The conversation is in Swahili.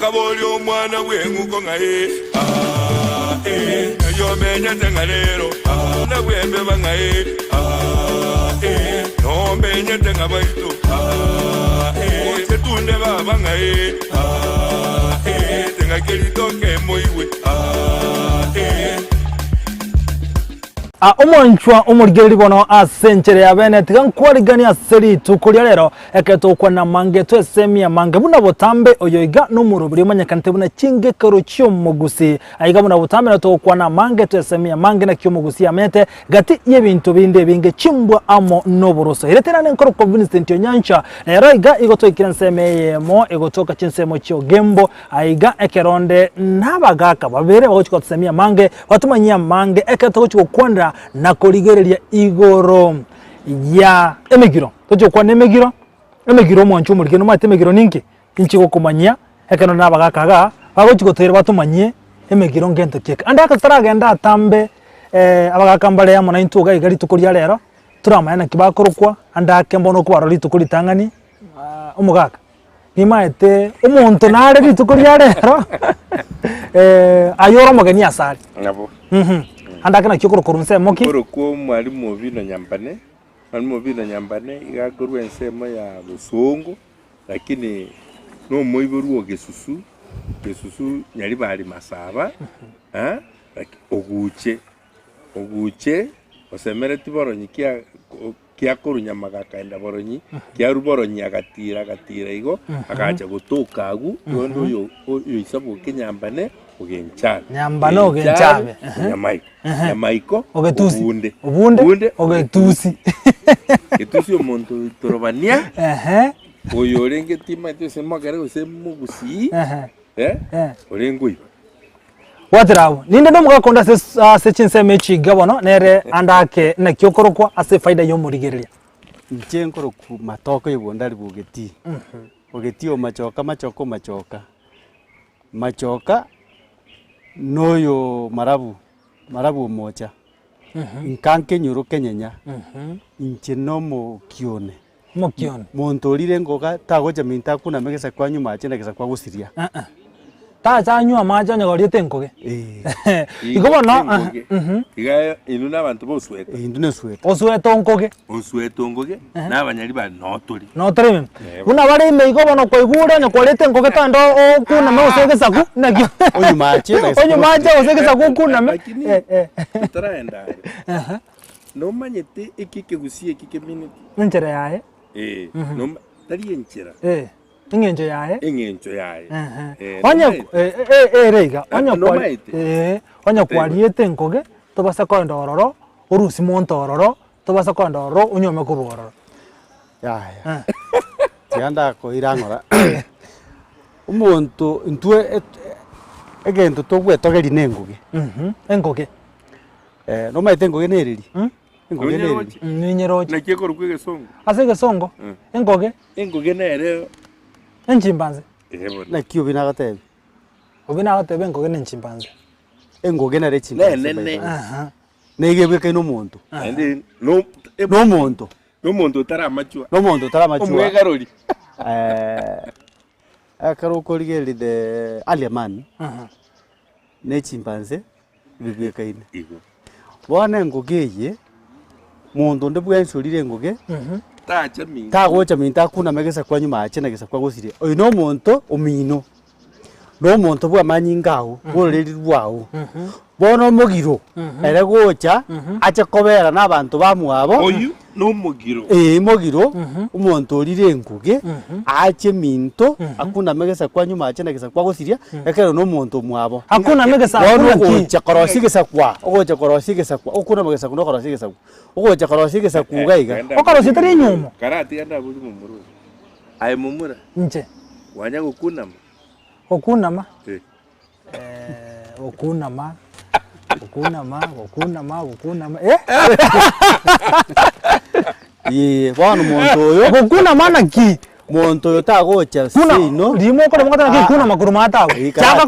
kaboli omwana wenguko ngae yo menya tengalero na wembe bangae no menya tengabaito tunde baba ngae tengakelito ke moiwe omonchwa omurigeri bono asenchere ya bene tigankwari aseri tukuria rero eketokwa na mange twesemia mange buna botambe oyoiga n'umurubiri manyakante buna kinge karo cyo mugusi aiga buna botambe na tokwa na mange twesemia mange na cyo mugusi amete gati y'ebintu binde binge chimbwa amo noburoso iretera nenkoro Vincent Onyancha rero iga igotoikira nseme mo igotoka chinsemo cyo gembo aiga ekeronde nabagaka babere bagochiko tsemia mange batumanyia mange eketoko kwanda na korigereria igoro ya emegiro tojo kwa nemegiro mwanchu murike no mate emegiro ninki inchiko kumanyia ekano nabagakaga bagochigotera batumanyie emegiro ngento keka anda akataragenda atambe abagakambale ya mona intuga igari tukuria rero turamana kibakorokwa anda akembono kubaro litukuri tangani umugaka nimaete umuntu nare litukuria rero ayoro magani asari nabo andaka na cyokoro korunse moki koroko mwalimu Ovino Nyambane igakorwa ensemo ya Busongo lakini no moiboruo gesusu nyali bali masaba oguche osemere tiboronyi kia korunya magaka enda boronyi kia ruboronyi agatira igo akaja gutuka agu yondo yo isabu kinyambane ugenchana nyambano ugenchabe nyamaiko ogetusi ubunde ogetusi getusi omuntu torobania oyo renge tima tose magare usemugusi orengui watrawo ninde ndo mugakonda se chinseme chigabono nere andake na kyokorokwa ase faida yo murigereria nchenkoro ku matoko yobondari bugeti ogeti o machoka noyo marabu mocha nkanke nyuru kenyenya inchenomo kione montorire ngoga tagoja minta kuna megesa kwa nyuma achenda kesa kwa gusiria ta nyuma maja nyagorite nkoge igobona iga inuna abantu bosweta indune sweta osweto ngoge nabanyali ba notori una bari me igobona ko igure nya kwalite nkoge tando kuna me osegesa ku nakyo onyumache osegesa ku kuna me taraenda no manyete ikike gusie ikike minute nchera yae no tari enchera Ingenjo yae. Onya reiga. Onya kwariete nkoge. Tobasa kwenda ororo. Urusi monto ororo. Tobasa kwenda ororo. Unyome kuru ororo. Ya. Tianda ko irangora. Umuntu ntue egento togwe togeri nengoge. Engoge. No maite ngoge neriri. Engoge neriri. Ninyeroje. Na kieko rukwege songo. Ase gesongo. Engoge. Engoge nere. Enchimpanze. Na kiyo binagatebe. Obinagatebe ngoge n'enchimpanze. Engoge na rechimpanze. Ne. Negebwe no muntu. Andi no muntu taramachwa. Omwegarori. Akaroko rigeli de Alemani. Ne chimpanze bibwe kaine. Igo. Bwana ngogeye muntu ndebwe ensurire ngoge. Tagocha minta kuna megesa kwa nyuma achena gesa kwa gusiria oyo no muntu omino no muntu bwa manyingao boreri rwao bono mogiro ere gocha acha kobera nabantu bamwabo oyu no mogiro mogiro umuntu orire nguge ache minto akuna megesa kwa nyuma achena gesa kwa gusiria ekero no muntu mwabo akuna megesa ogocha korosigesa kwa okuna megesa kuno korosigesa ogocha korosigesa kugaiga okarositari nyumo karati anda buli mumuru ai mumura nche wanya gukunama okunama ye bwana muntu oyo okunama na ki muntu oyo tagocha sino limo ko mukata na ki kuna makuru matawe chaka